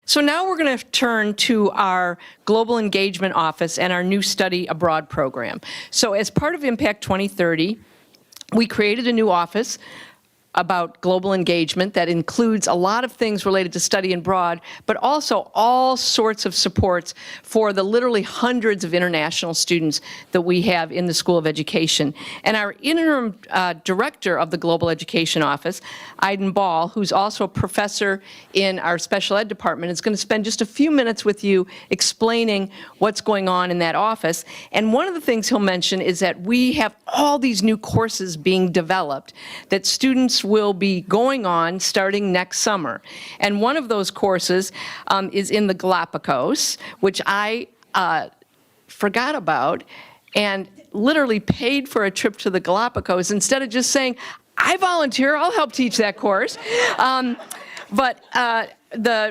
So now we're going to turn to our Global Engagement Office and our new Study Abroad program. So as part of Impact 2030, we created a new office about global engagement that includes a lot of things related to study abroad, but also all sorts of supports for the literally hundreds of international students that we have in the School of Education. And our interim director of the Global Education Office, Aiden Ball, who's also a professor in our special ed department, is going to spend just a few minutes with you explaining what's going on in that office. And one of the things he'll mention is that we have all these new courses being developed that students will be going on starting next summer. And one of those courses is in the Galapagos, which I forgot about and literally paid for a trip to the Galapagos instead of just saying, I volunteer, I'll help teach that course. But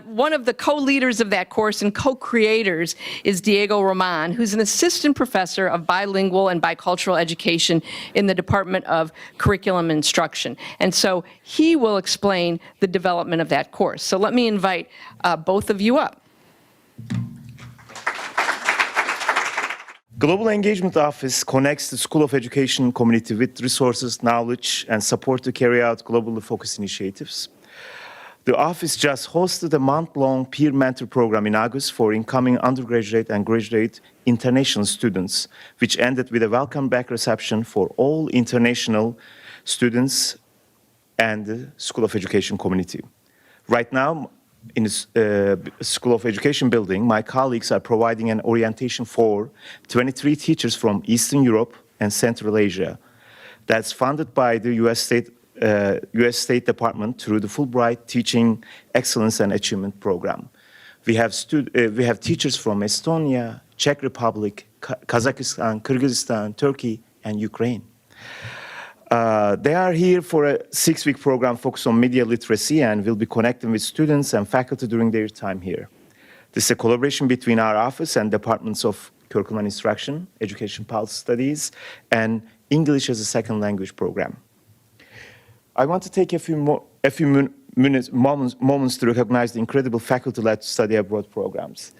one of the co-leaders of that course and co-creators is Diego Roman, who's an assistant professor of bilingual and bicultural education in the Department of Curriculum Instruction. And so he will explain the development of that course. So let me invite both of you up. Global Engagement Office connects the School of Education community with resources, knowledge, and support to carry out globally focused initiatives. The office just hosted a month-long peer mentor program in August for incoming undergraduate and graduate international students, which ended with a welcome back reception for all international students and the School of Education community. Right now, in the School of Education building, my colleagues are providing an orientation for 23 teachers from Eastern Europe and Central Asia. That's funded by the U.S. State Department through the Fulbright Teaching Excellence and Achievement Program. We have teachers from Estonia, Czech Republic, Kazakhstan, Kyrgyzstan, Turkey, and Ukraine. They are here for a 6-week program focused on media literacy and will be connecting with students and faculty during their time here. This is a collaboration between our office and departments of Curriculum and Instruction, Education Policy Studies, and English as a Second Language program. I want to take a few moments to recognize the incredible faculty-led study abroad programs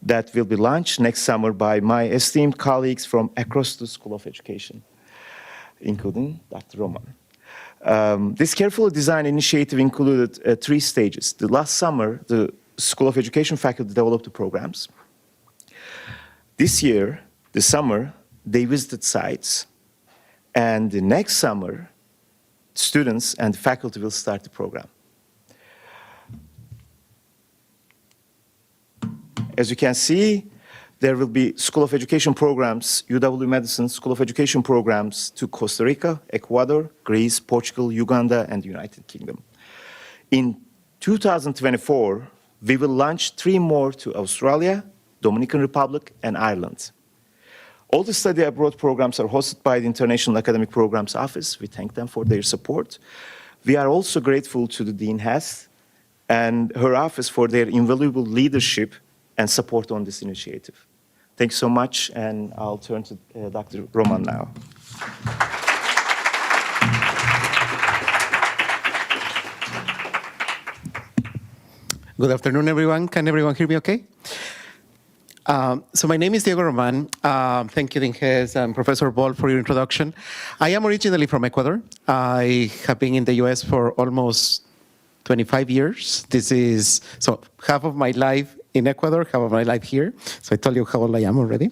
that will be launched next summer by my esteemed colleagues from across the School of Education, including Dr. Roman. This carefully designed initiative included 3 stages. The last summer, the School of Education faculty developed the programs. This year, the summer, they visited sites. And the next summer, students and faculty will start the program. As you can see, there will be School of Education programs, UW-Madison School of Education programs to Costa Rica, Ecuador, Greece, Portugal, Uganda, and the United Kingdom. In 2024, we will launch 3 more to Australia, Dominican Republic, and Ireland. All the study abroad programs are hosted by the International Academic Programs Office. We thank them for their support. We are also grateful to the Dean Hess and her office for their invaluable leadership and support on this initiative. Thanks so much, and I'll turn to Dr. Roman now. Good afternoon, everyone. Can everyone hear me okay? So my name is Diego Roman. Thank you, Dean Hess and Professor Ball, for your introduction. I am originally from Ecuador. I have been in the US for almost 25 years. This is, so half of my life in Ecuador, half of my life here. So I told you how old I am already.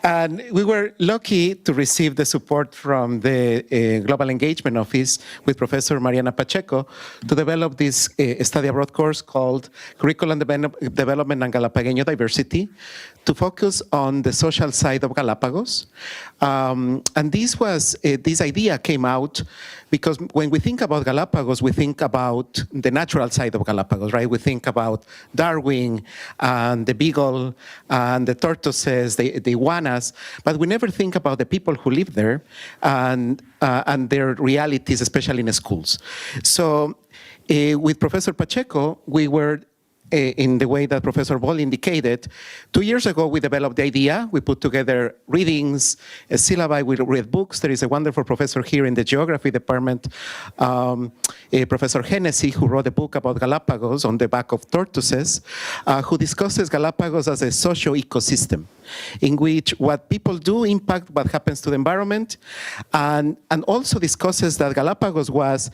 And we were lucky to receive the support from the Global Engagement Office with Professor Mariana Pacheco to develop this study abroad course called Curriculum Development and Galapagueño Diversity to focus on the social side of Galapagos. And this idea came out because when we think about Galapagos, we think about the natural side of Galapagos, right? We think about Darwin and the beagle and the tortoises, the iguanas, but we never think about the people who live there and their realities, especially in schools. So with Professor Pacheco, we were in the way that Professor Ball indicated, 2 years ago we developed the idea. We put together readings, a syllabi, we read books. There is a wonderful professor here in the geography department, Professor Hennessy, who wrote a book about Galapagos on the back of tortoises, who discusses Galapagos as a social ecosystem, in which what people do impact what happens to the environment, and also discusses that Galapagos was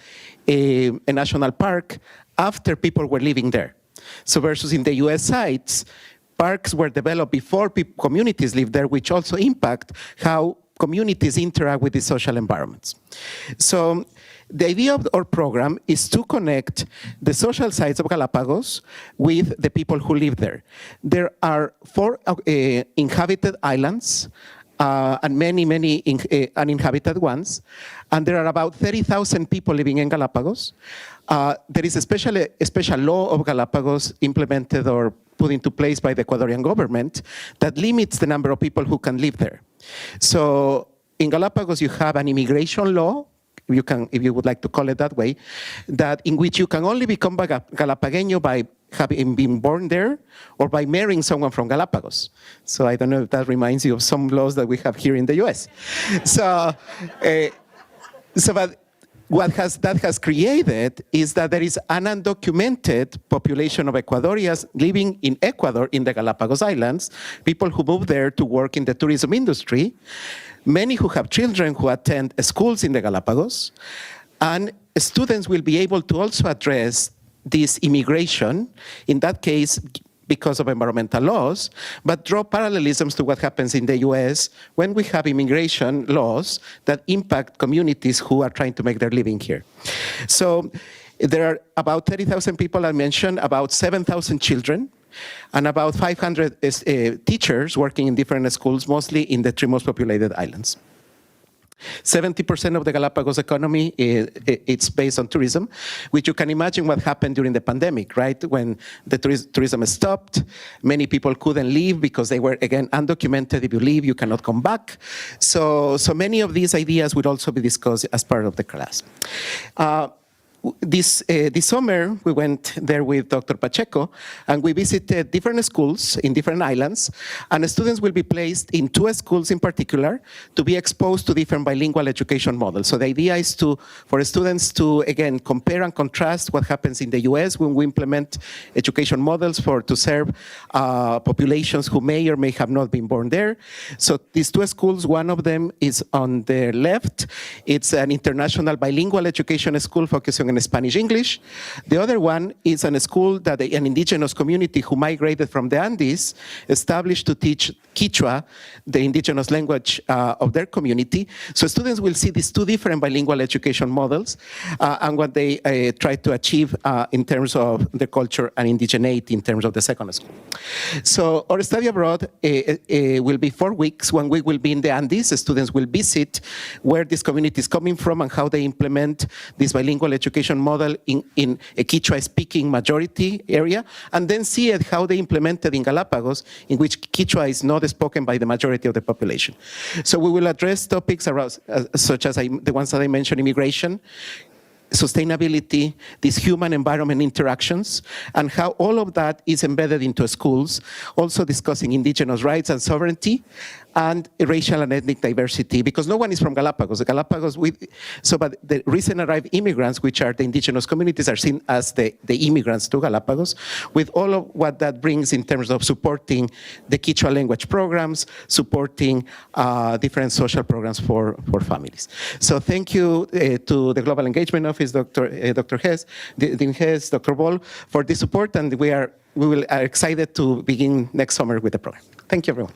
a national park after people were living there. So versus in the US sites, parks were developed before communities lived there, which also impact how communities interact with the social environments. So the idea of our program is to connect the social sites of Galapagos with the people who live there. There are 4 inhabited islands, and many uninhabited ones, and there are about 30,000 people living in Galapagos. There is a special law of Galapagos implemented or put into place by the Ecuadorian government that limits the number of people who can live there. So in Galapagos, you have an immigration law, if you would like to call it that way, that in which you can only become Galapagueño by having been born there or by marrying someone from Galapagos. So I don't know if that reminds you of some laws that we have here in the US. But what that has created is that there is an undocumented population of Ecuadorians living in Ecuador in the Galapagos Islands, people who move there to work in the tourism industry, many who have children who attend schools in the Galapagos, and students will be able to also address this immigration, in that case, because of environmental laws, but draw parallelisms to what happens in the US when we have immigration laws that impact communities who are trying to make their living here. So there are about 30,000 people I mentioned, about 7,000 children, and about 500 teachers working in different schools, mostly in the 3 most populated islands. 70% of the Galapagos economy, it's based on tourism, which you can imagine what happened during the pandemic, right? When the tourism stopped, many people couldn't leave because they were, again, undocumented. If you leave, you cannot come back. So many of these ideas would also be discussed as part of the class. This summer, we went there with Dr. Pacheco, and we visited different schools in different islands, and students will be placed in 2 schools in particular to be exposed to different bilingual education models. So the idea is for students to, again, compare and contrast what happens in the US when we implement education models to serve populations who may or may have not been born there. So these 2 schools, one of them is on the left. It's an international bilingual education school focusing on Spanish-English. The other one is a school that an indigenous community who migrated from the Andes established to teach Quechua, the indigenous language of their community. So students will see these 2 different bilingual education models and what they try to achieve in terms of the culture and indigeneity in terms of the second school. So our study abroad will be 4 weeks. 1 week will be in the Andes. The students will visit where this community is coming from and how they implement this bilingual education model in a Quechua-speaking majority area, and then see how they implemented in Galapagos, in which Quechua is not spoken by the majority of the population. So we will address topics around, such as the ones that I mentioned: immigration, sustainability, these human-environment interactions, and how all of that is embedded into schools, also discussing indigenous rights and sovereignty, and racial and ethnic diversity, because no one is from Galapagos. But the recent arrived immigrants, which are the indigenous communities, are seen as the immigrants to Galapagos, with all of what that brings in terms of supporting the Quechua language programs, supporting different social programs for families. So thank you to the Global Engagement Office, Dr. Hess, Dean Hess, Dr. Ball, for the support, and we are excited to begin next summer with the program. Thank you, everyone.